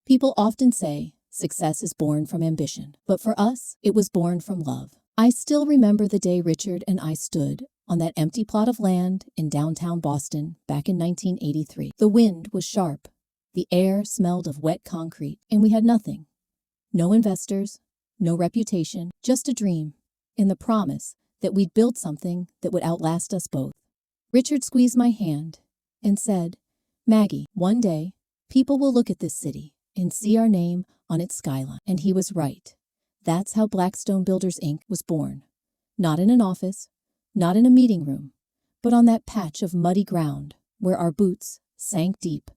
People often say success is born from ambition, but for us, it was born from love. I still remember the day Richard and I stood on that empty plot of land in downtown Boston back in 1983. The wind was sharp, the air smelled of wet concrete, and we had nothing. No investors, no reputation, just a dream, and the promise that we'd build something that would outlast us both. Richard squeezed my hand and said, "Maggie, one day, people will look at this city and see our name on its skyline." And he was right. That's how Blackstone Builders, Inc. was born. Not in an office, not in a meeting room, but on that patch of muddy ground where our boots sank deep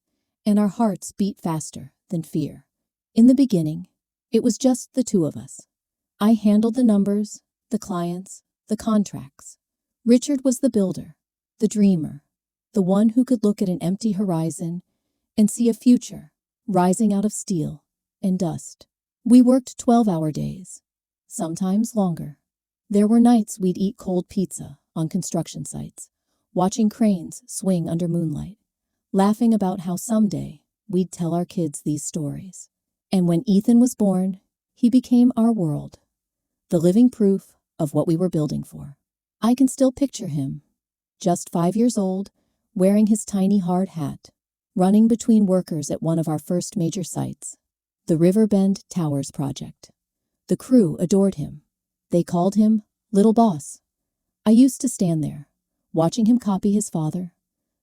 and our hearts beat faster than fear. In the beginning, it was just the two of us. I handled the numbers, the clients, the contracts. Richard was the builder, the dreamer, the one who could look at an empty horizon and see a future rising out of steel and dust. We worked 12-hour days, sometimes longer. There were nights we'd eat cold pizza on construction sites, watching cranes swing under moonlight, laughing about how someday we'd tell our kids these stories. And when Ethan was born, he became our world, the living proof of what we were building for. I can still picture him, just 5 years old, wearing his tiny hard hat, running between workers at one of our first major sites, the Riverbend Towers project. The crew adored him. They called him Little Boss. I used to stand there, watching him copy his father,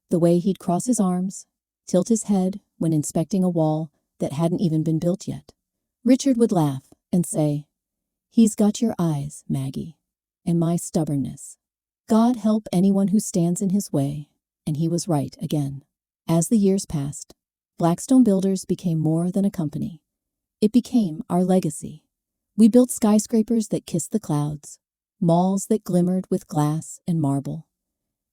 the way he'd cross his arms, tilt his head when inspecting a wall that hadn't even been built yet. Richard would laugh and say, "He's got your eyes, Maggie, and my stubbornness. God help anyone who stands in his way," and he was right again. As the years passed, Blackstone Builders became more than a company. It became our legacy. We built skyscrapers that kissed the clouds, malls that glimmered with glass and marble,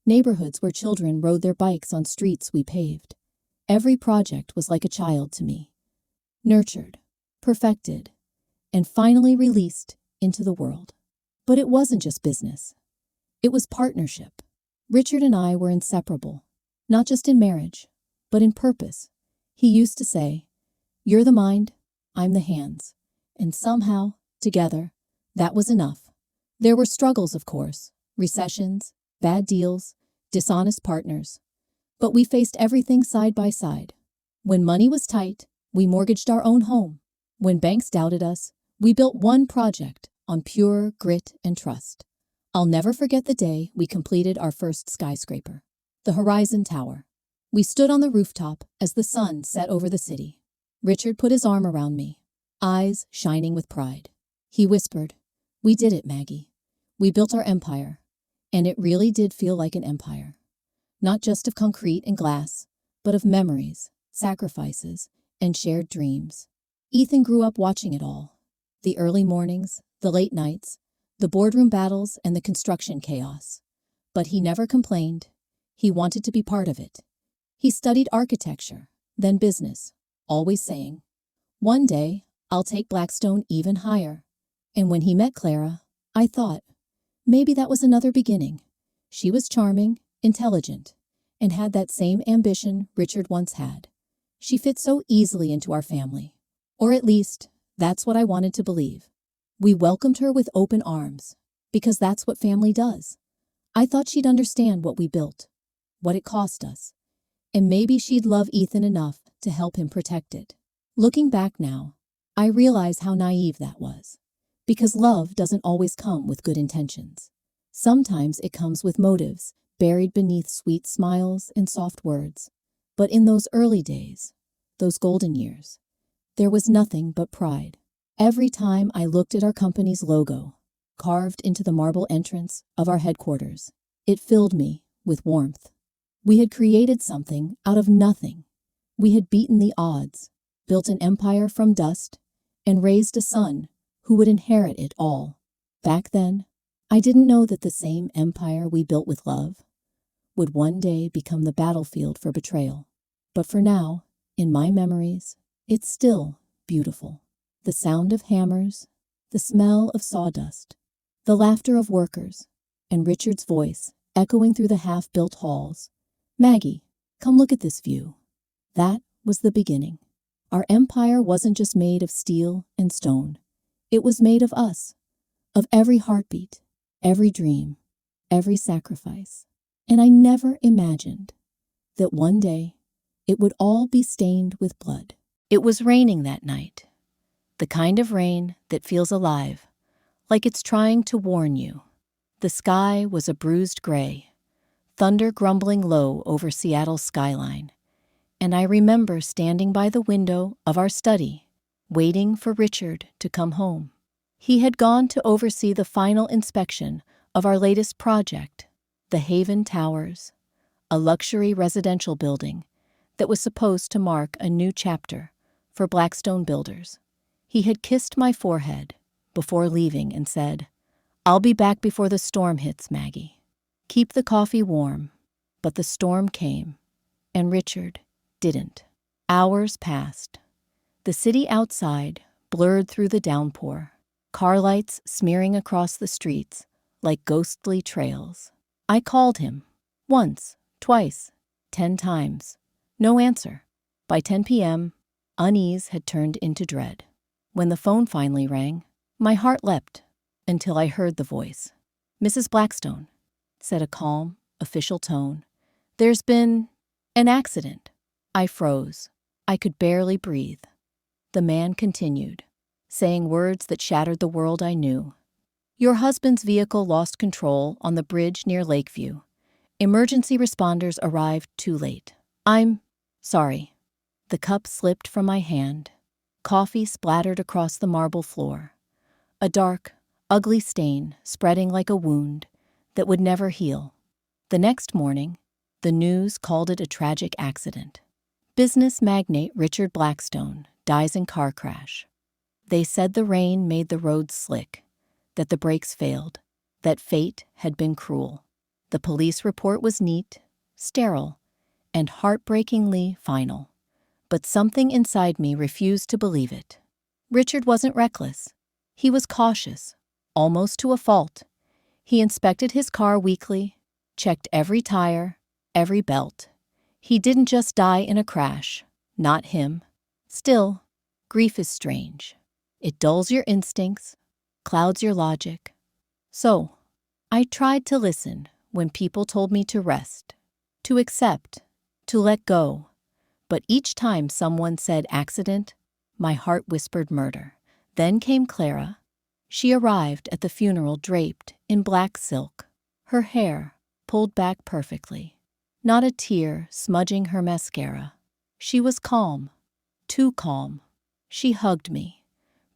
neighborhoods where children rode their bikes on streets we paved. Every project was like a child to me, nurtured, perfected, and finally released into the world. But it wasn't just business. It was partnership. Richard and I were inseparable, not just in marriage, but in purpose. He used to say, "You're the mind, I'm the hands." And somehow, together, that was enough. There were struggles, of course, recessions, bad deals, dishonest partners. But we faced everything side by side. When money was tight, we mortgaged our own home. When banks doubted us, we built one project on pure grit and trust. I'll never forget the day we completed our first skyscraper, the Horizon Tower. We stood on the rooftop as the sun set over the city. Richard put his arm around me, eyes shining with pride. He whispered, "We did it, Maggie. We built our empire." And it really did feel like an empire. Not just of concrete and glass, but of memories, sacrifices, and shared dreams. Ethan grew up watching it all. The early mornings, the late nights, the boardroom battles, and the construction chaos. But he never complained. He wanted to be part of it. He studied architecture, then business, always saying, "One day, I'll take Blackstone even higher." And when he met Clara, I thought, maybe that was another beginning. She was charming, intelligent, and had that same ambition Richard once had. She fit so easily into our family. Or at least, that's what I wanted to believe. We welcomed her with open arms, because that's what family does. I thought she'd understand what we built, what it cost us, and maybe she'd love Ethan enough to help him protect it. Looking back now, I realize how naive that was, because love doesn't always come with good intentions. Sometimes it comes with motives buried beneath sweet smiles and soft words. But in those early days, those golden years, there was nothing but pride. Every time I looked at our company's logo, carved into the marble entrance of our headquarters, it filled me with warmth. We had created something out of nothing. We had beaten the odds, built an empire from dust, and raised a son who would inherit it all. Back then, I didn't know that the same empire we built with love would one day become the battlefield for betrayal. But for now, in my memories, it's still beautiful. The sound of hammers, the smell of sawdust, the laughter of workers, and Richard's voice echoing through the half-built halls. "Maggie, come look at this view." That was the beginning. Our empire wasn't just made of steel and stone. It was made of us, of every heartbeat, every dream, every sacrifice. And I never imagined that one day it would all be stained with blood. It was raining that night, the kind of rain that feels alive, like it's trying to warn you. The sky was a bruised gray, thunder grumbling low over Seattle's skyline, and I remember standing by the window of our study, waiting for Richard to come home. He had gone to oversee the final inspection of our latest project, the Haven Towers, a luxury residential building that was supposed to mark a new chapter for Blackstone builders. He had kissed my forehead before leaving and said, "I'll be back before the storm hits, Maggie. Keep the coffee warm." But the storm came, and Richard didn't. Hours passed. The city outside blurred through the downpour, car lights smearing across the streets like ghostly trails. I called him. Once, twice, 10 times. No answer. By 10 p.m., unease had turned into dread. When the phone finally rang, my heart leapt until I heard the voice. "Mrs. Blackstone," said a calm, official tone. "There's been an accident." I froze. I could barely breathe. The man continued, saying words that shattered the world I knew. "Your husband's vehicle lost control on the bridge near Lakeview. Emergency responders arrived too late. I'm sorry." The cup slipped from my hand. Coffee splattered across the marble floor. A dark, ugly stain spreading like a wound that would never heal. The next morning, the news called it a tragic accident. Business magnate Richard Blackstone dies in car crash. They said the rain made the roads slick, that the brakes failed, that fate had been cruel. The police report was neat, sterile, and heartbreakingly final. But something inside me refused to believe it. Richard wasn't reckless. He was cautious, almost to a fault. He inspected his car weekly, checked every tire, every belt. He didn't just die in a crash. Not him. Still, grief is strange. It dulls your instincts, clouds your logic. So, I tried to listen when people told me to rest, to accept, to let go. But each time someone said accident, my heart whispered murder. Then came Clara. She arrived at the funeral draped in black silk, her hair pulled back perfectly, not a tear smudging her mascara. She was calm, too calm. She hugged me,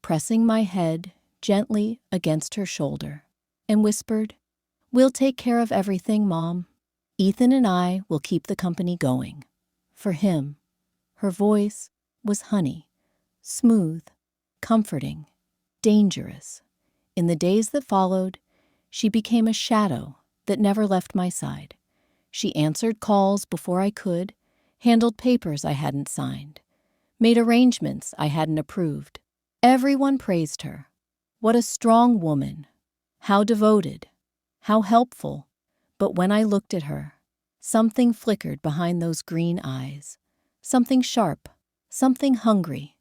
pressing my head gently against her shoulder, and whispered, "We'll take care of everything, Mom. Ethan and I will keep the company going." For him, her voice was honey, smooth, comforting, dangerous. In the days that followed, she became a shadow that never left my side. She answered calls before I could, handled papers I hadn't signed, made arrangements I hadn't approved. Everyone praised her. What a strong woman. How devoted. How helpful. But when I looked at her, something flickered behind those green eyes. Something sharp. Something hungry.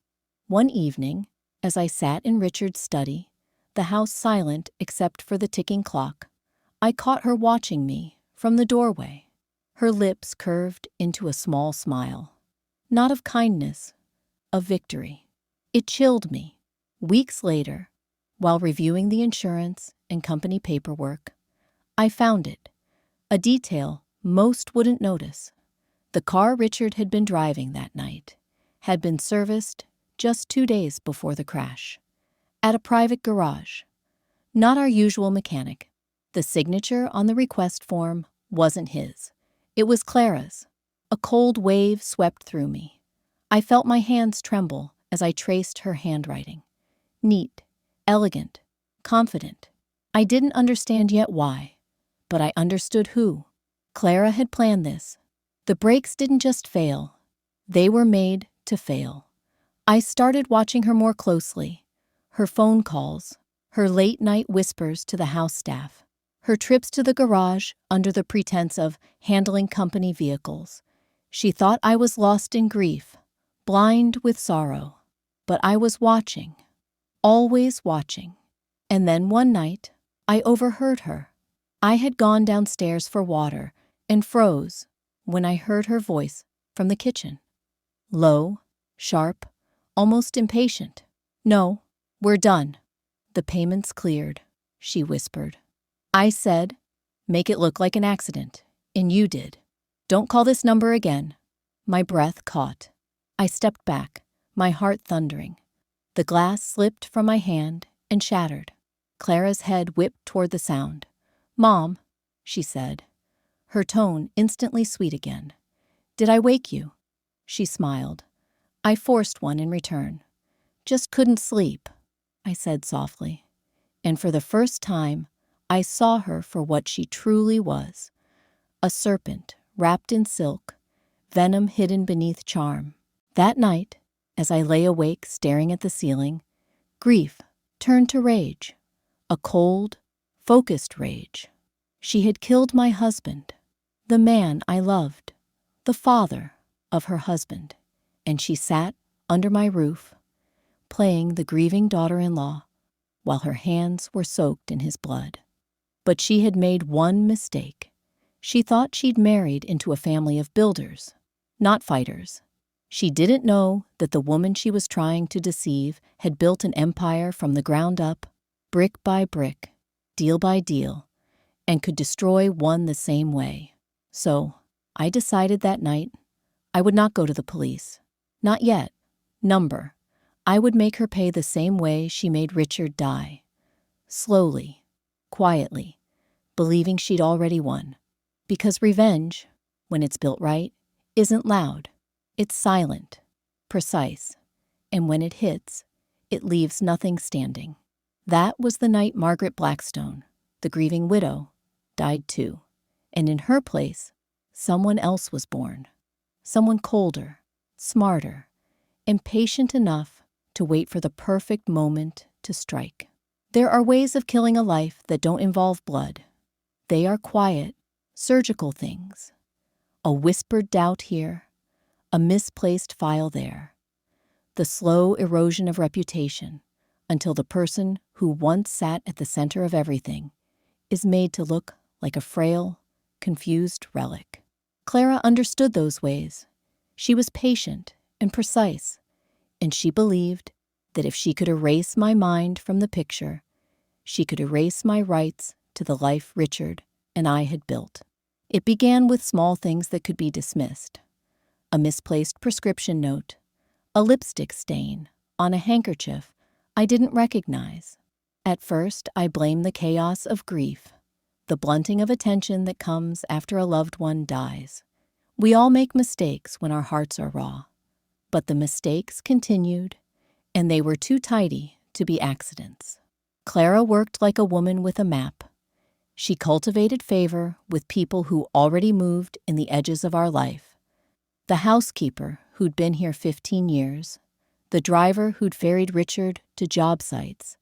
One evening, as I sat in Richard's study, the house silent except for the ticking clock, I caught her watching me from the doorway. Her lips curved into a small smile. Not of kindness, of victory. It chilled me. Weeks later, while reviewing the insurance and company paperwork, I found it, a detail most wouldn't notice. The car Richard had been driving that night had been serviced just 2 days before the crash, at a private garage. Not our usual mechanic. The signature on the request form wasn't his. It was Clara's. A cold wave swept through me. I felt my hands tremble as I traced her handwriting. Neat, elegant, confident. I didn't understand yet why, but I understood who. Clara had planned this. The brakes didn't just fail. They were made to fail. I started watching her more closely. Her phone calls, her late-night whispers to the house staff, her trips to the garage under the pretense of handling company vehicles. She thought I was lost in grief, blind with sorrow. But I was watching, always watching. And then one night, I overheard her. I had gone downstairs for water and froze when I heard her voice from the kitchen. Low, sharp, almost impatient. "No, we're done. The payment's cleared," she whispered. I said, "Make it look like an accident," and you did. "Don't call this number again." My breath caught. I stepped back, my heart thundering. The glass slipped from my hand and shattered. Clara's head whipped toward the sound. "Mom," she said, her tone instantly sweet again. "Did I wake you?" She smiled. I forced one in return. "Just couldn't sleep," I said softly. And for the first time, I saw her for what she truly was. A serpent wrapped in silk, venom hidden beneath charm. That night, as I lay awake staring at the ceiling, grief turned to rage. A cold, focused rage. She had killed my husband, the man I loved, the father of her husband, and she sat under my roof, playing the grieving daughter-in-law, while her hands were soaked in his blood. But she had made one mistake. She thought she'd married into a family of builders, not fighters. She didn't know that the woman she was trying to deceive had built an empire from the ground up, brick by brick, deal by deal, and could destroy one the same way. So I decided that night I would not go to the police. Not yet. Number. I would make her pay the same way she made Richard die. Slowly, quietly, believing she'd already won. Because revenge, when it's built right, isn't loud. It's silent, precise, and when it hits, it leaves nothing standing. That was the night Margaret Blackstone, the grieving widow, died too. And in her place, someone else was born. Someone colder, smarter, impatient enough to wait for the perfect moment to strike. There are ways of killing a life that don't involve blood. They are quiet, surgical things. A whispered doubt here, a misplaced file there. The slow erosion of reputation until the person who once sat at the center of everything is made to look like a frail, confused relic. Clara understood those ways. She was patient and precise, and she believed that if she could erase my mind from the picture, she could erase my rights to the life Richard and I had built. It began with small things that could be dismissed. A misplaced prescription note, a lipstick stain on a handkerchief I didn't recognize. At first, I blamed the chaos of grief, the blunting of attention that comes after a loved one dies. We all make mistakes when our hearts are raw. But the mistakes continued, and they were too tidy to be accidents. Clara worked like a woman with a map. She cultivated favor with people who already moved in the edges of our life. The housekeeper who'd been here 15 years, the driver who'd ferried Richard to job sites,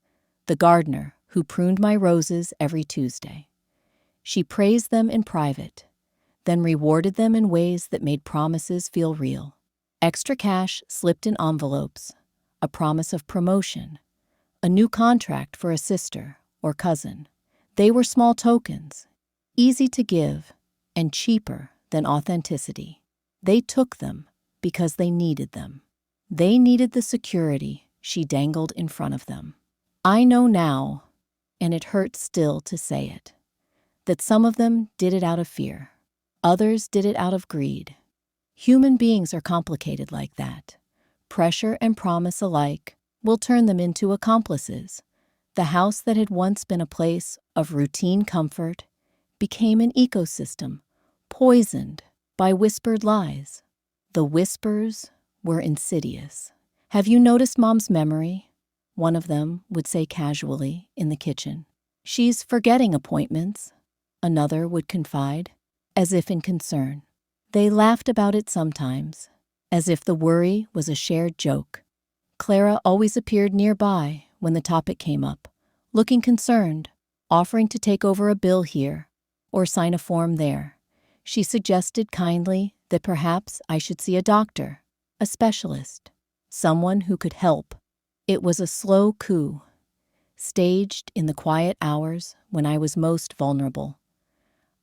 the gardener who pruned my roses every Tuesday. She praised them in private, then rewarded them in ways that made promises feel real. Extra cash slipped in envelopes, a promise of promotion, a new contract for a sister or cousin. They were small tokens, easy to give and cheaper than authenticity. They took them because they needed them. They needed the security she dangled in front of them. I know now, and it hurts still to say it, that some of them did it out of fear. Others did it out of greed. Human beings are complicated like that. Pressure and promise alike will turn them into accomplices. The house that had once been a place of routine comfort became an ecosystem poisoned by whispered lies. The whispers were insidious. "Have you noticed Mom's memory?" one of them would say casually in the kitchen. "She's forgetting appointments," another would confide, as if in concern. They laughed about it sometimes, as if the worry was a shared joke. Clara always appeared nearby when the topic came up, looking concerned, offering to take over a bill here or sign a form there. She suggested kindly that perhaps I should see a doctor. a specialist, someone who could help. It was a slow coup, staged in the quiet hours when I was most vulnerable.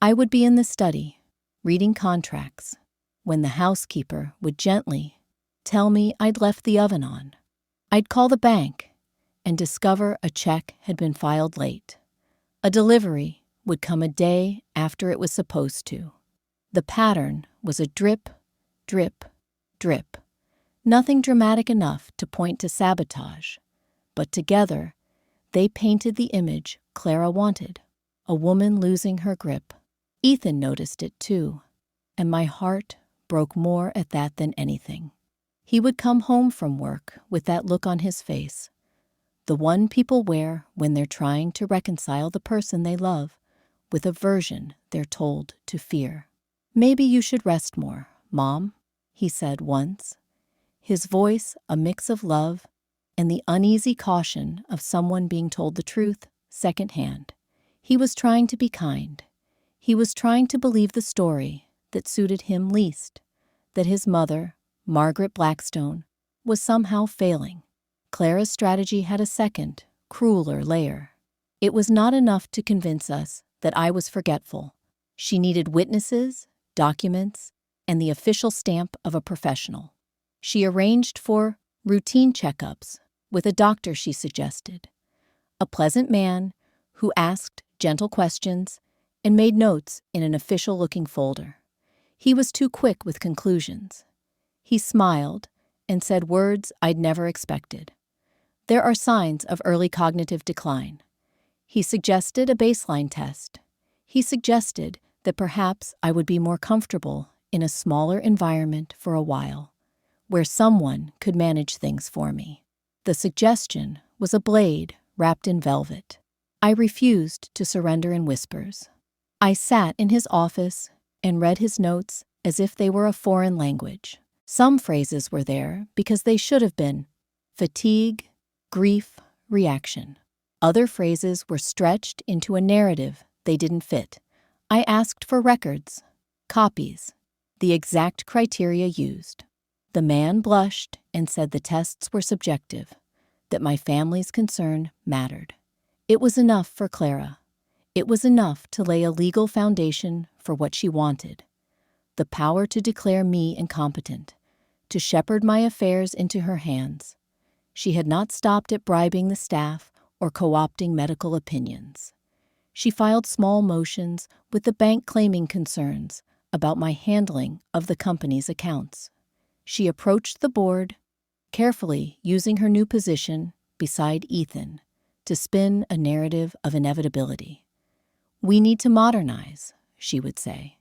I would be in the study, reading contracts, when the housekeeper would gently tell me I'd left the oven on. I'd call the bank and discover a check had been filed late. A delivery would come a day after it was supposed to. The pattern was a drip, drip, drip. Nothing dramatic enough to point to sabotage, but together they painted the image Clara wanted, a woman losing her grip. Ethan noticed it too, and my heart broke more at that than anything. He would come home from work with that look on his face, the one people wear when they're trying to reconcile the person they love with a version they're told to fear. "Maybe you should rest more, Mom," he said once, his voice a mix of love and the uneasy caution of someone being told the truth secondhand. He was trying to be kind. He was trying to believe the story that suited him least, that his mother, Margaret Blackstone, was somehow failing. Clara's strategy had a second, crueler layer. It was not enough to convince us that I was forgetful. She needed witnesses, documents, and the official stamp of a professional. She arranged for routine checkups with a doctor she suggested, a pleasant man who asked gentle questions and made notes in an official-looking folder. He was too quick with conclusions. He smiled and said words I'd never expected. "There are signs of early cognitive decline." He suggested a baseline test. He suggested that perhaps I would be more comfortable in a smaller environment for a while, where someone could manage things for me. The suggestion was a blade wrapped in velvet. I refused to surrender in whispers. I sat in his office and read his notes as if they were a foreign language. Some phrases were there because they should have been: fatigue, grief, reaction. Other phrases were stretched into a narrative they didn't fit. I asked for records, copies, the exact criteria used. The man blushed and said the tests were subjective, that my family's concern mattered. It was enough for Clara. It was enough to lay a legal foundation for what she wanted: the power to declare me incompetent, to shepherd my affairs into her hands. She had not stopped at bribing the staff or co-opting medical opinions. She filed small motions with the bank claiming concerns about my handling of the company's accounts. She approached the board, carefully using her new position beside Ethan to spin a narrative of inevitability. "We need to modernize," she would say,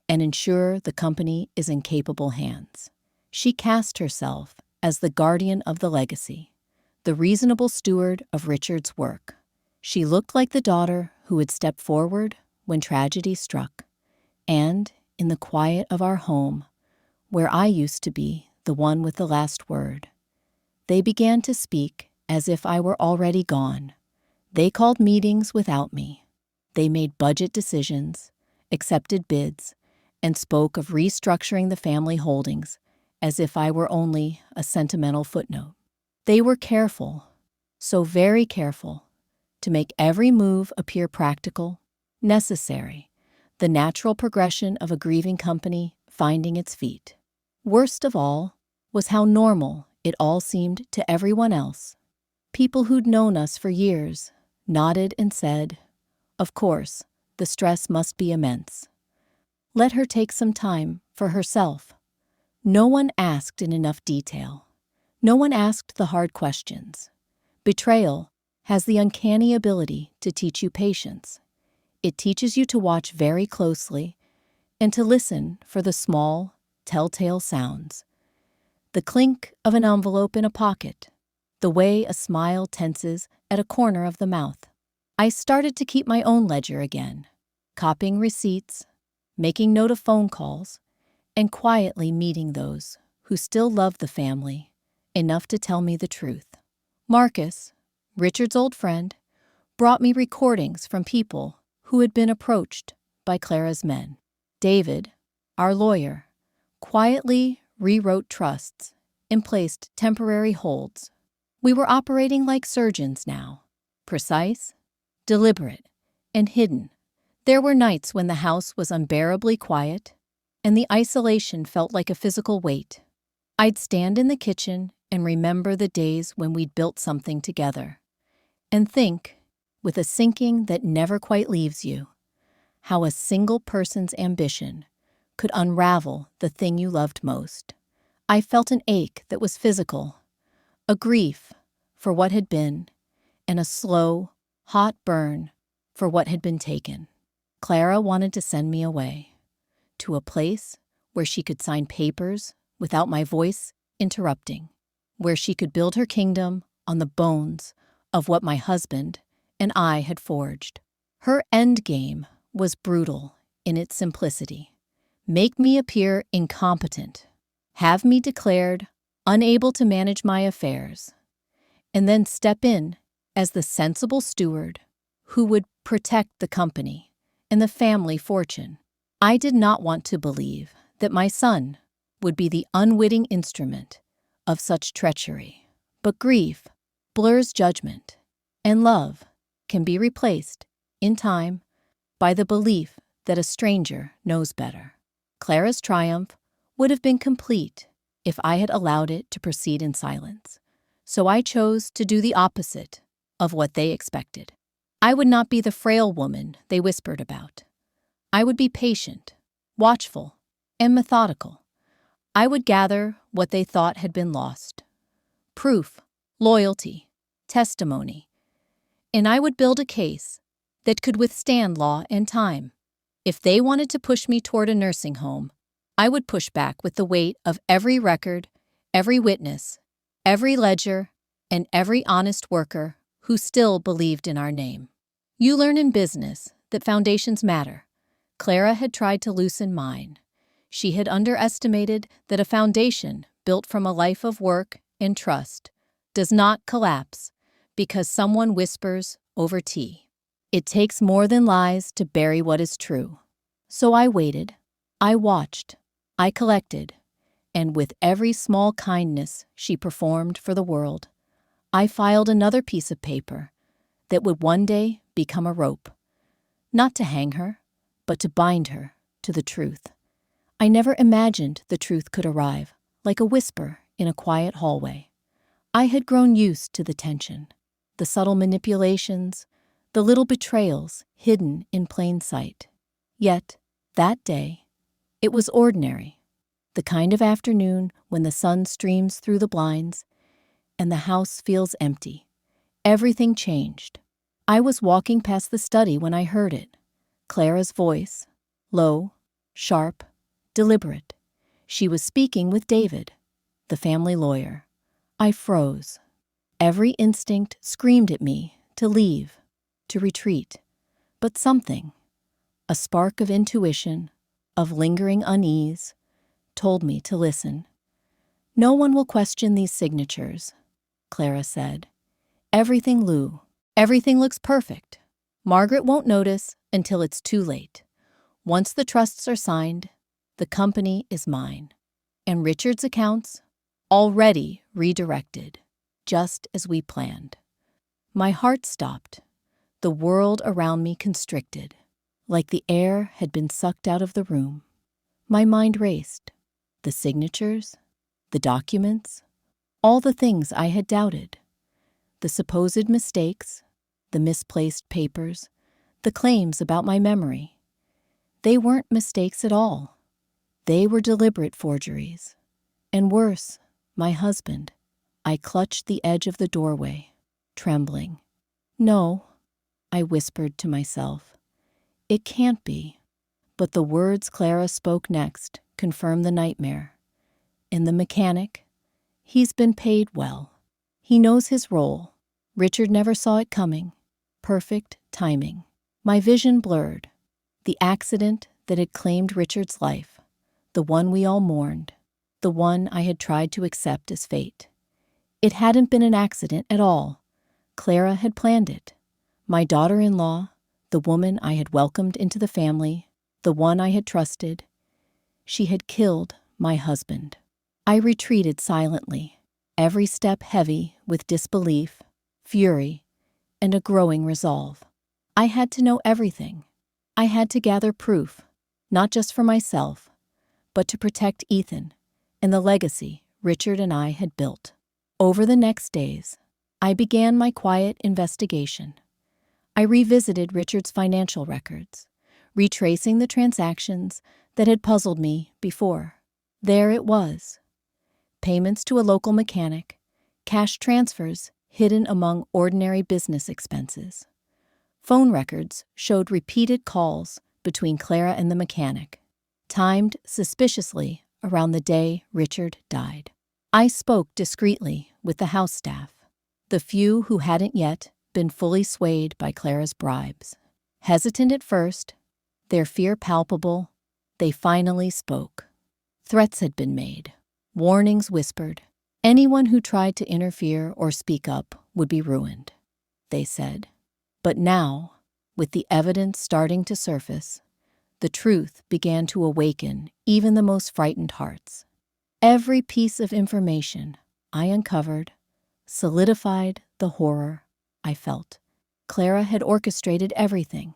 "and ensure the company is in capable hands." She cast herself as the guardian of the legacy, the reasonable steward of Richard's work. She looked like the daughter who would step forward when tragedy struck, and, in the quiet of our home, where I used to be the one with the last word, they began to speak as if I were already gone. They called meetings without me. They made budget decisions, accepted bids, and spoke of restructuring the family holdings as if I were only a sentimental footnote. They were careful, so very careful, to make every move appear practical, necessary, the natural progression of a grieving company finding its feet. Worst of all was how normal it all seemed to everyone else. People who'd known us for years nodded and said, "Of course, the stress must be immense. Let her take some time for herself." No one asked in enough detail. No one asked the hard questions. Betrayal has the uncanny ability to teach you patience. It teaches you to watch very closely and to listen for the small, telltale sounds. The clink of an envelope in a pocket, the way a smile tenses at a corner of the mouth. I started to keep my own ledger again, copying receipts, making note of phone calls, and quietly meeting those who still loved the family enough to tell me the truth. Marcus, Richard's old friend, brought me recordings from people who had been approached by Clara's men. David, our lawyer, quietly rewrote trusts, and placed temporary holds. We were operating like surgeons now, precise, deliberate, and hidden. There were nights when the house was unbearably quiet, and the isolation felt like a physical weight. I'd stand in the kitchen and remember the days when we'd built something together, and think, with a sinking that never quite leaves you, how a single person's ambition could unravel the thing you loved most. I felt an ache that was physical, a grief for what had been, and a slow, hot burn for what had been taken. Clara wanted to send me away, to a place where she could sign papers without my voice interrupting, where she could build her kingdom on the bones of what my husband and I had forged. Her endgame was brutal in its simplicity. Make me appear incompetent, have me declared unable to manage my affairs, and then step in as the sensible steward who would protect the company and the family fortune. I did not want to believe that my son would be the unwitting instrument of such treachery. But grief blurs judgment, and love can be replaced, in time, by the belief that a stranger knows better. Clara's triumph would have been complete if I had allowed it to proceed in silence. So I chose to do the opposite of what they expected. I would not be the frail woman they whispered about. I would be patient, watchful, and methodical. I would gather what they thought had been lost: proof, loyalty, testimony. And I would build a case that could withstand law and time. If they wanted to push me toward a nursing home, I would push back with the weight of every record, every witness, every ledger, and every honest worker who still believed in our name. You learn in business that foundations matter. Clara had tried to loosen mine. She had underestimated that a foundation built from a life of work and trust does not collapse because someone whispers over tea. It takes more than lies to bury what is true. So I waited, I watched, I collected, and with every small kindness she performed for the world, I filed another piece of paper that would one day become a rope, not to hang her, but to bind her to the truth. I never imagined the truth could arrive, like a whisper in a quiet hallway. I had grown used to the tension, the subtle manipulations, the little betrayals hidden in plain sight. Yet, that day, it was ordinary, the kind of afternoon when the sun streams through the blinds and the house feels empty. Everything changed. I was walking past the study when I heard it. Clara's voice, low, sharp, deliberate. She was speaking with David, the family lawyer. I froze. Every instinct screamed at me to leave, to retreat. But something, a spark of intuition, of lingering unease, told me to listen. "No one will question these signatures," Clara said. "Everything looks perfect. Margaret won't notice until it's too late. Once the trusts are signed, the company is mine. And Richard's accounts, already redirected, just as we planned." My heart stopped. The world around me constricted, like the air had been sucked out of the room. My mind raced. The signatures, the documents, all the things I had doubted. The supposed mistakes, the misplaced papers, the claims about my memory. They weren't mistakes at all. They were deliberate forgeries. And worse, my husband. I clutched the edge of the doorway, trembling. "No," I whispered to myself. "It can't be." But the words Clara spoke next confirmed the nightmare. "In the mechanic, he's been paid well. He knows his role. Richard never saw it coming. Perfect timing." My vision blurred. The accident that had claimed Richard's life, the one we all mourned, the one I had tried to accept as fate. It hadn't been an accident at all. Clara had planned it. My daughter-in-law, the woman I had welcomed into the family, the one I had trusted, she had killed my husband. I retreated silently, every step heavy with disbelief, fury, and a growing resolve. I had to know everything. I had to gather proof, not just for myself, but to protect Ethan and the legacy Richard and I had built. Over the next days, I began my quiet investigation. I revisited Richard's financial records, retracing the transactions that had puzzled me before. There it was. Payments to a local mechanic, cash transfers hidden among ordinary business expenses. Phone records showed repeated calls between Clara and the mechanic, timed suspiciously around the day Richard died. I spoke discreetly with the house staff, the few who hadn't yet been fully swayed by Clara's bribes. Hesitant at first, their fear palpable, they finally spoke. Threats had been made, warnings whispered. Anyone who tried to interfere or speak up would be ruined, they said. But now, with the evidence starting to surface, the truth began to awaken even the most frightened hearts. Every piece of information I uncovered solidified the horror I felt. Clara had orchestrated everything: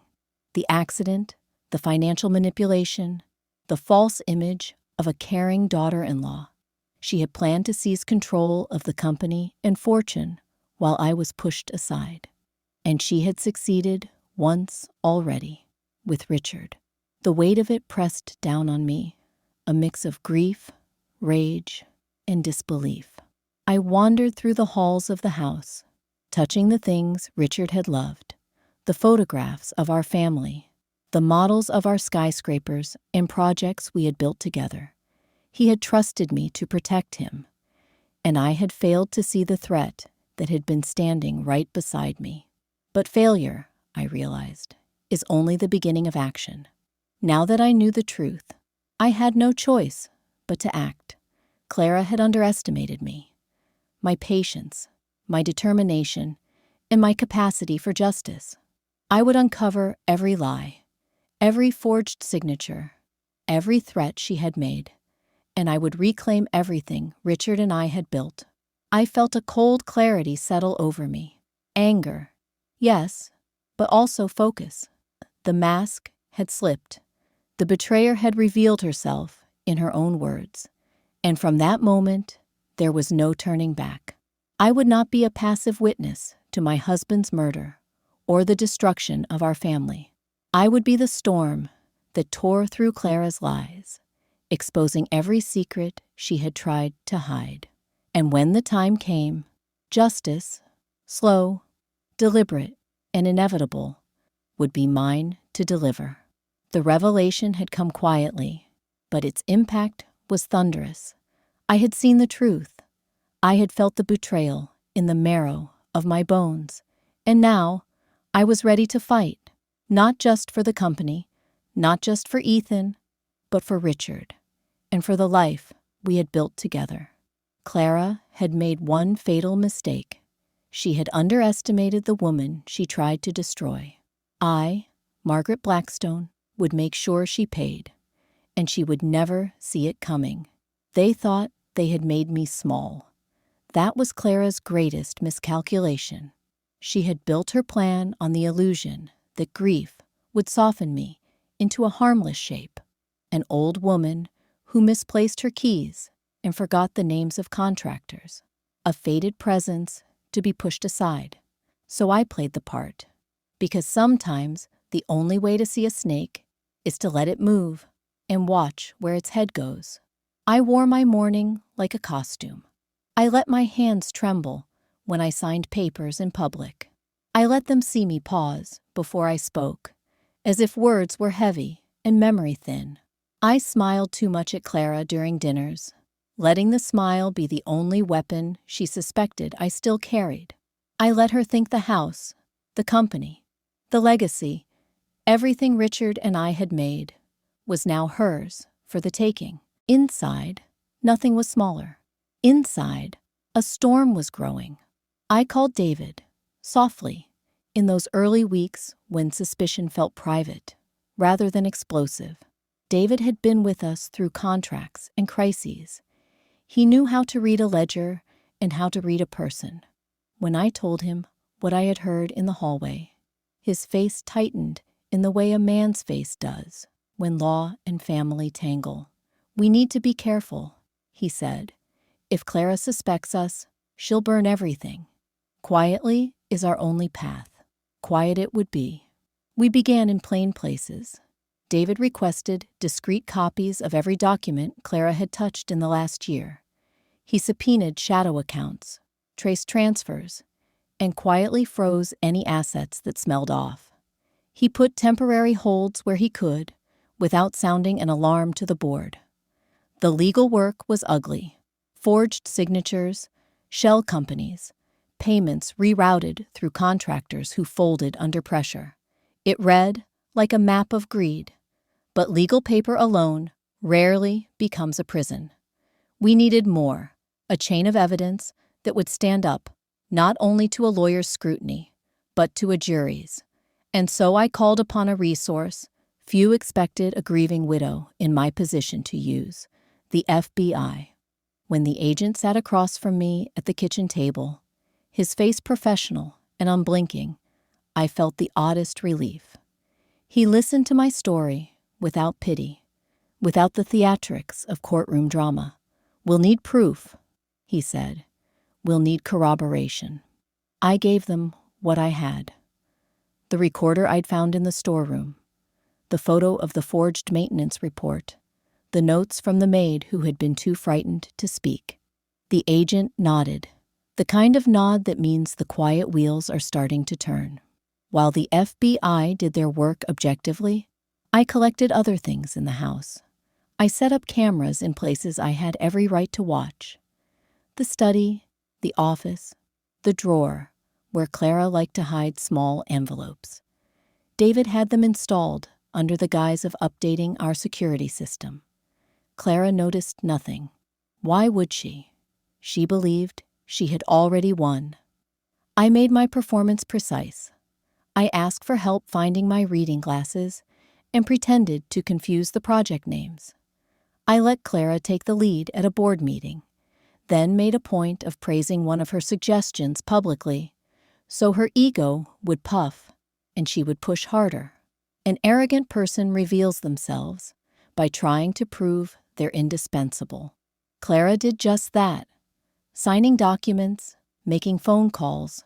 the accident, the financial manipulation, the false image of a caring daughter-in-law. She had planned to seize control of the company and fortune while I was pushed aside. And she had succeeded once already, with Richard. The weight of it pressed down on me, a mix of grief, rage, and disbelief. I wandered through the halls of the house, touching the things Richard had loved, the photographs of our family, the models of our skyscrapers and projects we had built together. He had trusted me to protect him, and I had failed to see the threat that had been standing right beside me. But failure, I realized, is only the beginning of action. Now that I knew the truth, I had no choice but to act. Clara had underestimated me, my patience, my determination, and my capacity for justice. I would uncover every lie, every forged signature, every threat she had made, and I would reclaim everything Richard and I had built. I felt a cold clarity settle over me. Anger, yes, but also focus. The mask had slipped. The betrayer had revealed herself in her own words. And from that moment, there was no turning back. I would not be a passive witness to my husband's murder or the destruction of our family. I would be the storm that tore through Clara's lies, exposing every secret she had tried to hide. And when the time came, justice, slow, deliberate, and inevitable, would be mine to deliver. The revelation had come quietly, but its impact was thunderous. I had seen the truth. I had felt the betrayal in the marrow of my bones, and now I was ready to fight, not just for the company, not just for Ethan, but for Richard, and for the life we had built together. Clara had made one fatal mistake. She had underestimated the woman she tried to destroy. I, Margaret Blackstone, would make sure she paid, and she would never see it coming. They thought they had made me small. That was Clara's greatest miscalculation. She had built her plan on the illusion that grief would soften me into a harmless shape, an old woman who misplaced her keys and forgot the names of contractors, a faded presence to be pushed aside. So I played the part, because sometimes the only way to see a snake is to let it move and watch where its head goes. I wore my mourning like a costume. I let my hands tremble when I signed papers in public. I let them see me pause before I spoke, as if words were heavy and memory thin. I smiled too much at Clara during dinners, letting the smile be the only weapon she suspected I still carried. I let her think the house, the company, the legacy, everything Richard and I had made, was now hers for the taking. Inside, nothing was smaller. Inside, a storm was growing. I called David, softly, in those early weeks when suspicion felt private, rather than explosive. David had been with us through contracts and crises. He knew how to read a ledger and how to read a person. When I told him what I had heard in the hallway, his face tightened in the way a man's face does when law and family tangle. "We need to be careful," he said. "If Clara suspects us, she'll burn everything. Quietly is our only path." Quiet it would be. We began in plain places. David requested discrete copies of every document Clara had touched in the last year. He subpoenaed shadow accounts, traced transfers, and quietly froze any assets that smelled off. He put temporary holds where he could, without sounding an alarm to the board. The legal work was ugly. Forged signatures, shell companies, payments rerouted through contractors who folded under pressure. It read like a map of greed, but legal paper alone rarely becomes a prison. We needed more, a chain of evidence that would stand up not only to a lawyer's scrutiny, but to a jury's. And so I called upon a resource few expected a grieving widow in my position to use, the FBI. When the agent sat across from me at the kitchen table, his face professional and unblinking, I felt the oddest relief. He listened to my story without pity, without the theatrics of courtroom drama. "We'll need proof," he said. "We'll need corroboration." I gave them what I had. The recorder I'd found in the storeroom, the photo of the forged maintenance report, the notes from the maid who had been too frightened to speak. The agent nodded, the kind of nod that means the quiet wheels are starting to turn. While the FBI did their work objectively, I collected other things in the house. I set up cameras in places I had every right to watch. The study, the office, the drawer, where Clara liked to hide small envelopes. David had them installed under the guise of updating our security system. Clara noticed nothing. Why would she? She believed she had already won. I made my performance precise. I asked for help finding my reading glasses and pretended to confuse the project names. I let Clara take the lead at a board meeting, then made a point of praising one of her suggestions publicly, so her ego would puff and she would push harder. An arrogant person reveals themselves by trying to prove they're indispensable. Clara did just that, signing documents, making phone calls,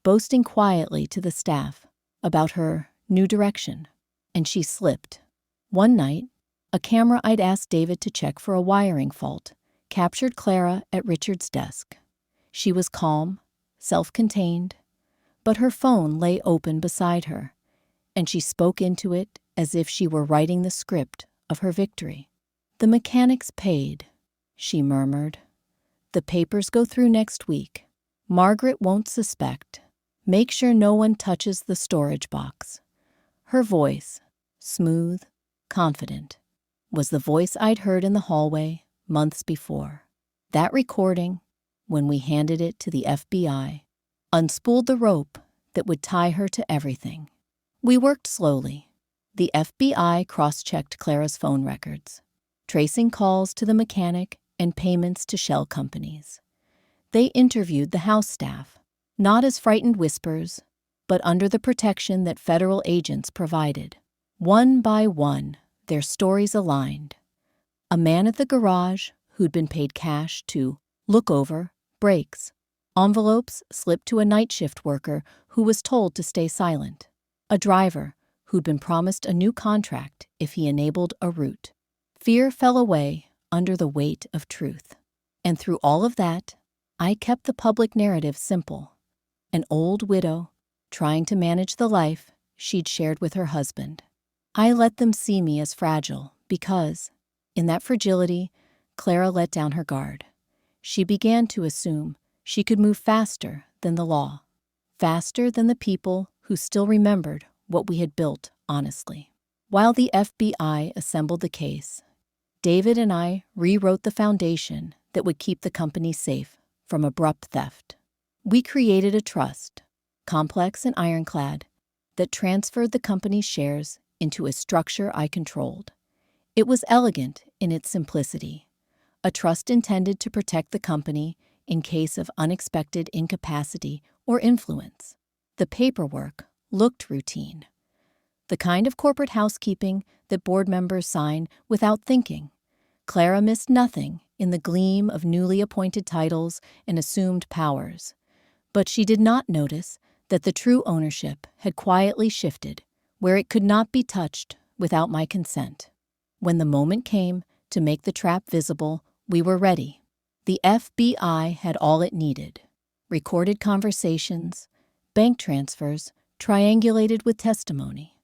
boasting quietly to the staff about her new direction, and she slipped. One night, a camera I'd asked David to check for a wiring fault captured Clara at Richard's desk. She was calm, self-contained, but her phone lay open beside her, and she spoke into it as if she were writing the script of her victory. "The mechanics paid," she murmured. "The papers go through next week. Margaret won't suspect. Make sure no one touches the storage box." Her voice, smooth, confident, was the voice I'd heard in the hallway months before. That recording, when we handed it to the FBI, unspooled the rope that would tie her to everything. We worked slowly. The FBI cross-checked Clara's phone records, tracing calls to the mechanic and payments to shell companies. They interviewed the house staff, not as frightened whispers, but under the protection that federal agents provided. One by one, their stories aligned. A man at the garage who'd been paid cash to look over brakes. Envelopes slipped to a night shift worker who was told to stay silent. A driver who'd been promised a new contract if he enabled a route. Fear fell away under the weight of truth. And through all of that, I kept the public narrative simple. An old widow trying to manage the life she'd shared with her husband. I let them see me as fragile because, in that fragility, Clara let down her guard. She began to assume she could move faster than the law, faster than the people who still remembered what we had built honestly. While the FBI assembled the case, David and I rewrote the foundation that would keep the company safe from abrupt theft. We created a trust, complex and ironclad, that transferred the company's shares into a structure I controlled. It was elegant in its simplicity, a trust intended to protect the company in case of unexpected incapacity or influence. The paperwork looked routine, the kind of corporate housekeeping that board members sign without thinking. Clara missed nothing in the gleam of newly appointed titles and assumed powers, but she did not notice that the true ownership had quietly shifted where it could not be touched without my consent. When the moment came to make the trap visible, we were ready. The FBI had all it needed: recorded conversations, bank transfers triangulated with testimony,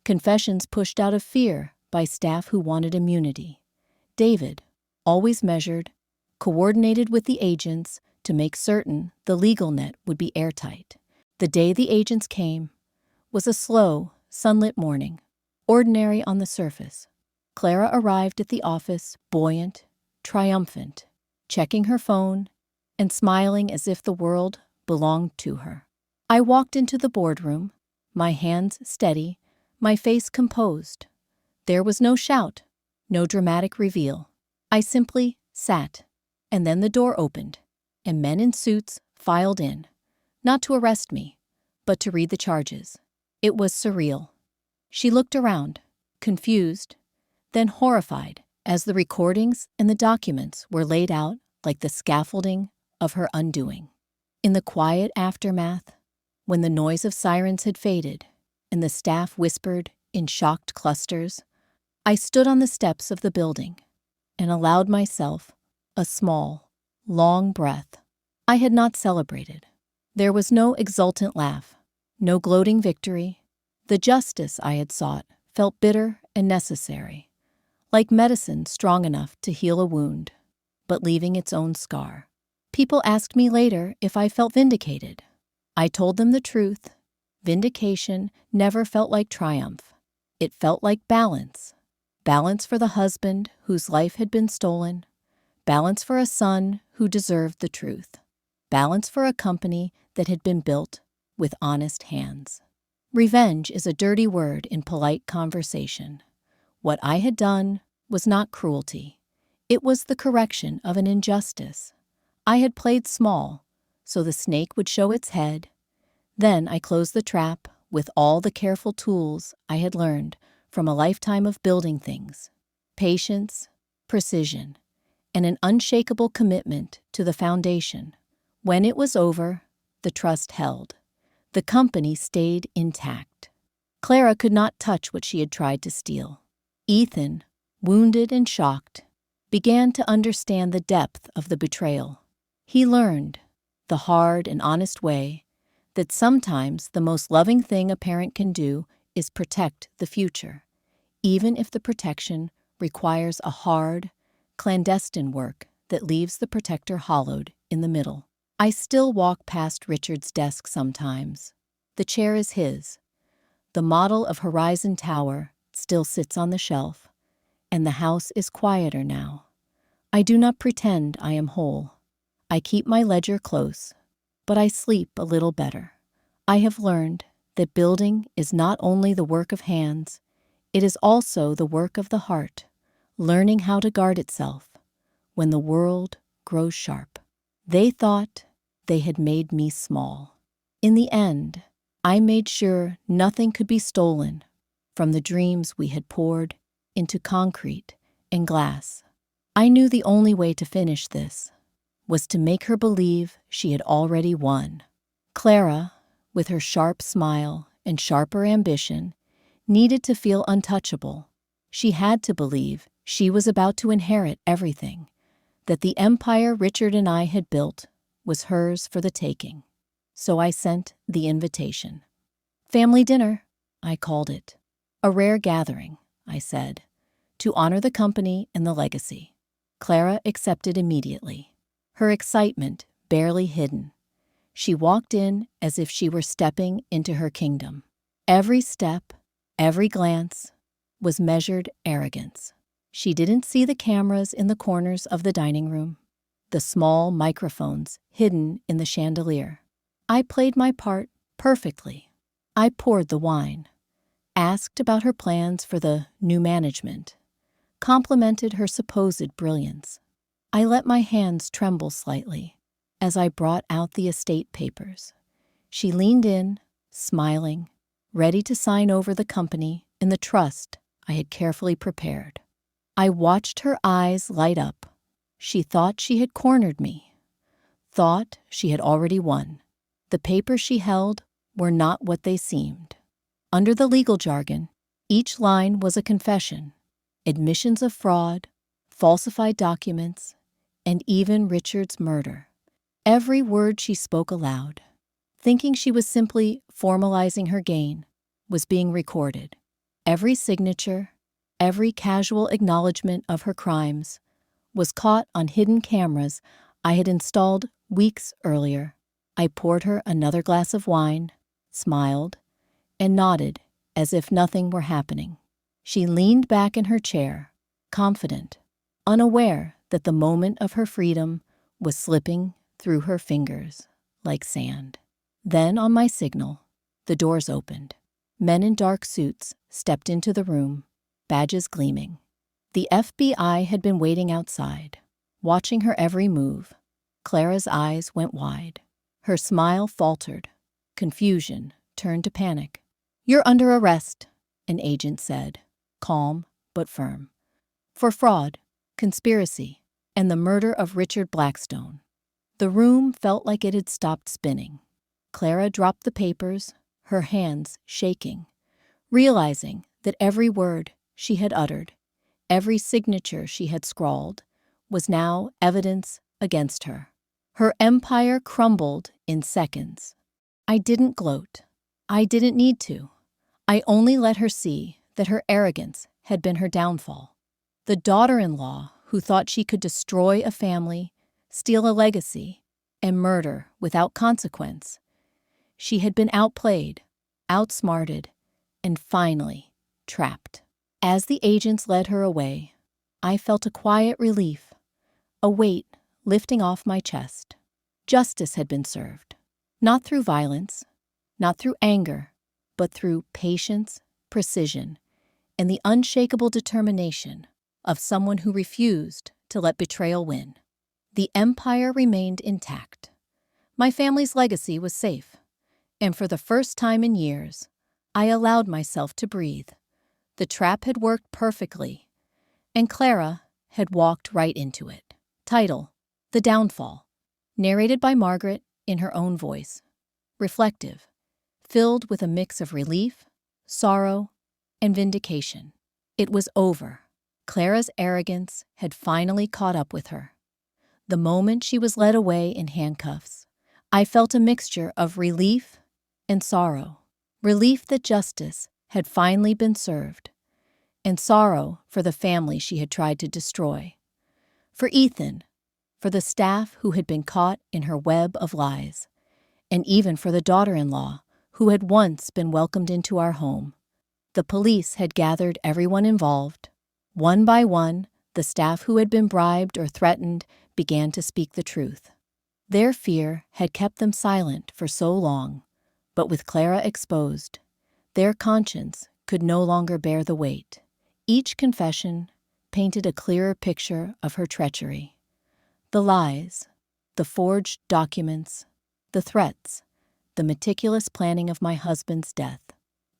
confessions pushed out of fear by staff who wanted immunity. David, always measured, coordinated with the agents to make certain the legal net would be airtight. The day the agents came was a slow, sunlit morning, ordinary on the surface. Clara arrived at the office buoyant, triumphant, checking her phone and smiling as if the world belonged to her. I walked into the boardroom, my hands steady, my face composed. There was no shout, no dramatic reveal. I simply sat, and then the door opened, and men in suits filed in, not to arrest me, but to read the charges. It was surreal. She looked around, confused, then horrified, as the recordings and the documents were laid out like the scaffolding of her undoing. In the quiet aftermath, when the noise of sirens had faded and the staff whispered in shocked clusters, I stood on the steps of the building and allowed myself a small, long breath. I had not celebrated. There was no exultant laugh, no gloating victory. The justice I had sought felt bitter and necessary, like medicine strong enough to heal a wound, but leaving its own scar. People asked me later if I felt vindicated. I told them the truth. Vindication never felt like triumph. It felt like balance. Balance for the husband whose life had been stolen. Balance for a son who deserved the truth. Balance for a company that had been built with honest hands. Revenge is a dirty word in polite conversation. What I had done was not cruelty. It was the correction of an injustice. I had played small, so the snake would show its head. Then I closed the trap with all the careful tools I had learned from a lifetime of building things: patience, precision, and an unshakable commitment to the foundation. When it was over, the trust held. The company stayed intact. Clara could not touch what she had tried to steal. Ethan, wounded and shocked, began to understand the depth of the betrayal. He learned, the hard and honest way, that sometimes the most loving thing a parent can do is protect the future, even if the protection requires a hard, clandestine work that leaves the protector hollowed in the middle. I still walk past Richard's desk sometimes. The chair is his. The model of Horizon Tower still sits on the shelf, and the house is quieter now. I do not pretend I am whole. I keep my ledger close, but I sleep a little better. I have learned that building is not only the work of hands, it is also the work of the heart, learning how to guard itself when the world grows sharp. They thought they had made me small. In the end, I made sure nothing could be stolen from the dreams we had poured into concrete and glass. I knew the only way to finish this was to make her believe she had already won. Clara, with her sharp smile and sharper ambition, needed to feel untouchable. She had to believe she was about to inherit everything, that the empire Richard and I had built was hers for the taking. So I sent the invitation. Family dinner, I called it. A rare gathering, I said, to honor the company and the legacy. Clara accepted immediately, her excitement barely hidden. She walked in as if she were stepping into her kingdom. Every step, every glance was measured arrogance. She didn't see the cameras in the corners of the dining room, the small microphones hidden in the chandelier. I played my part perfectly. I poured the wine, asked about her plans for the new management, complimented her supposed brilliance. I let my hands tremble slightly as I brought out the estate papers. She leaned in, smiling, ready to sign over the company in the trust I had carefully prepared. I watched her eyes light up. She thought she had cornered me, thought she had already won. The papers she held were not what they seemed. Under the legal jargon, each line was a confession, admissions of fraud, falsified documents, and even Richard's murder. Every word she spoke aloud, thinking she was simply formalizing her gain, was being recorded. Every signature, every casual acknowledgement of her crimes was caught on hidden cameras I had installed weeks earlier. I poured her another glass of wine, smiled, and nodded as if nothing were happening. She leaned back in her chair, confident, unaware that the moment of her freedom was slipping through her fingers like sand. Then, on my signal, the doors opened. Men in dark suits stepped into the room, badges gleaming. The FBI had been waiting outside, watching her every move. Clara's eyes went wide. Her smile faltered. Confusion turned to panic. "You're under arrest," an agent said, calm but firm, "for fraud, conspiracy, and the murder of Richard Blackstone." The room felt like it had stopped spinning. Clara dropped the papers, her hands shaking, realizing that every word she had uttered, every signature she had scrawled, was now evidence against her. Her empire crumbled in seconds. I didn't gloat. I didn't need to. I only let her see that her arrogance had been her downfall. The daughter-in-law who thought she could destroy a family, steal a legacy, and murder without consequence. She had been outplayed, outsmarted, and finally trapped. As the agents led her away, I felt a quiet relief, a weight lifting off my chest. Justice had been served, not through violence, not through anger, but through patience, precision, and the unshakable determination of someone who refused to let betrayal win. The empire remained intact. My family's legacy was safe, and for the first time in years, I allowed myself to breathe. The trap had worked perfectly, and Clara had walked right into it. Title: The Downfall, narrated by Margaret in her own voice. Reflective, filled with a mix of relief, sorrow, and vindication. It was over. Clara's arrogance had finally caught up with her. The moment she was led away in handcuffs, I felt a mixture of relief and sorrow. Relief that justice had finally been served, and sorrow for the family she had tried to destroy. For Ethan, for the staff who had been caught in her web of lies, and even for the daughter-in-law who had once been welcomed into our home. The police had gathered everyone involved. One by one, the staff who had been bribed or threatened began to speak the truth. Their fear had kept them silent for so long, but with Clara exposed, their conscience could no longer bear the weight. Each confession painted a clearer picture of her treachery. The lies, the forged documents, the threats, the meticulous planning of my husband's death.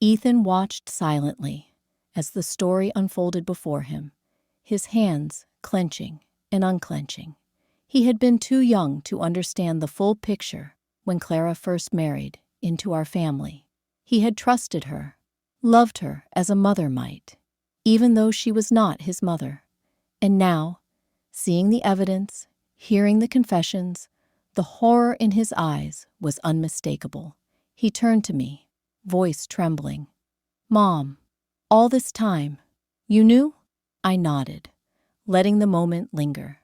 Ethan watched silently as the story unfolded before him, his hands clenching and unclenching. He had been too young to understand the full picture when Clara first married into our family. He had trusted her, loved her as a mother might, even though she was not his mother. And now, seeing the evidence, hearing the confessions, the horror in his eyes was unmistakable. He turned to me, voice trembling. "Mom, all this time, you knew?" I nodded, letting the moment linger.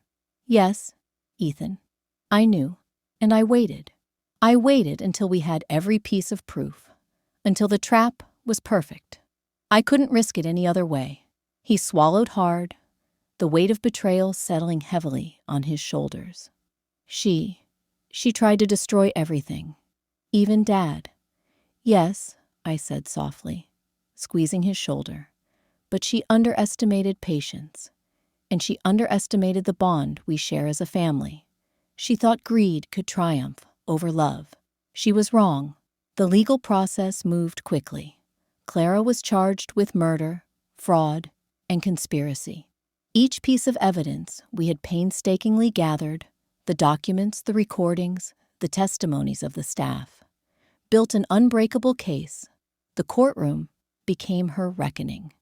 "Yes, Ethan, I knew, and I waited. I waited until we had every piece of proof, until the trap was perfect. I couldn't risk it any other way." He swallowed hard, the weight of betrayal settling heavily on his shoulders. She tried to destroy everything, even Dad. "Yes," I said softly, squeezing his shoulder, "but she underestimated patience, and she underestimated the bond we share as a family. She thought greed could triumph over love. She was wrong. The legal process moved quickly. Clara was charged with murder, fraud, and conspiracy. Each piece of evidence we had painstakingly gathered, the documents, the recordings, the testimonies of the staff, built an unbreakable case. The courtroom became her reckoning.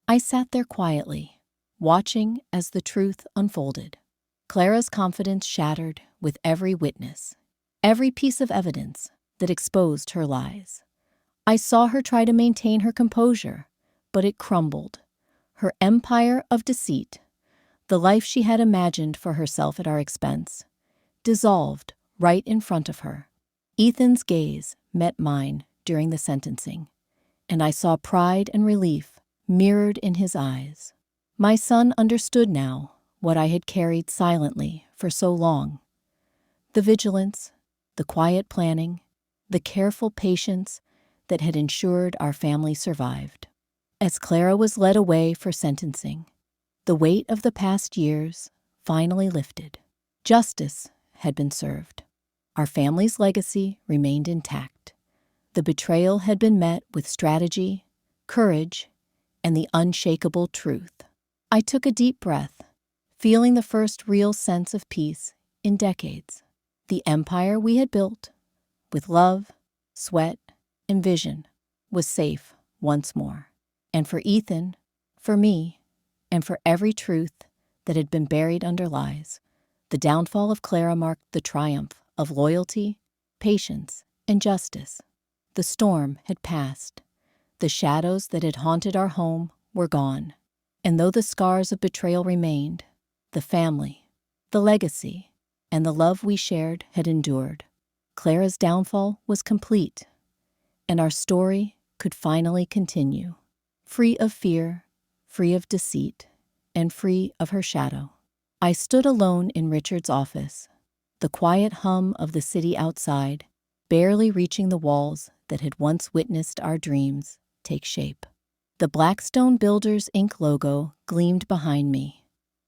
I sat there quietly, watching as the truth unfolded. Clara's confidence shattered with every witness, every piece of evidence that exposed her lies. I saw her try to maintain her composure, but it crumbled. Her empire of deceit, the life she had imagined for herself at our expense, dissolved right in front of her. Ethan's gaze met mine during the sentencing, and I saw pride and relief mirrored in his eyes. My son understood now what I had carried silently for so long. The vigilance, the quiet planning, the careful patience that had ensured our family survived. As Clara was led away for sentencing, the weight of the past years finally lifted. Justice had been served. Our family's legacy remained intact. The betrayal had been met with strategy, courage, and the unshakable truth. I took a deep breath, feeling the first real sense of peace in decades. The empire we had built, with love, sweat, and vision, was safe once more. And for Ethan, for me, and for every truth that had been buried under lies, the downfall of Clara marked the triumph of loyalty, patience, and justice. The storm had passed. The shadows that had haunted our home were gone. And though the scars of betrayal remained, the family, the legacy, and the love we shared had endured. Clara's downfall was complete, and our story could finally continue, free of fear, free of deceit, and free of her shadow. I stood alone in Richard's office, the quiet hum of the city outside, barely reaching the walls that had once witnessed our dreams take shape. The Blackstone Builders Inc. logo gleamed behind me,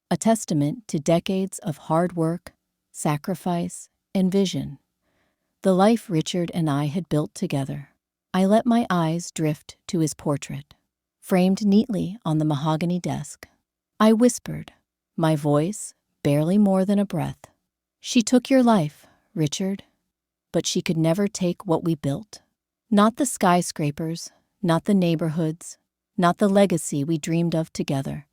a testament to decades of hard work, sacrifice, and vision. The life Richard and I had built together. I let my eyes drift to his portrait, framed neatly on the mahogany desk. I whispered, my voice barely more than a breath. She took your life, Richard, but she could never take what we built. Not the skyscrapers, not the neighborhoods, not the legacy we dreamed of together.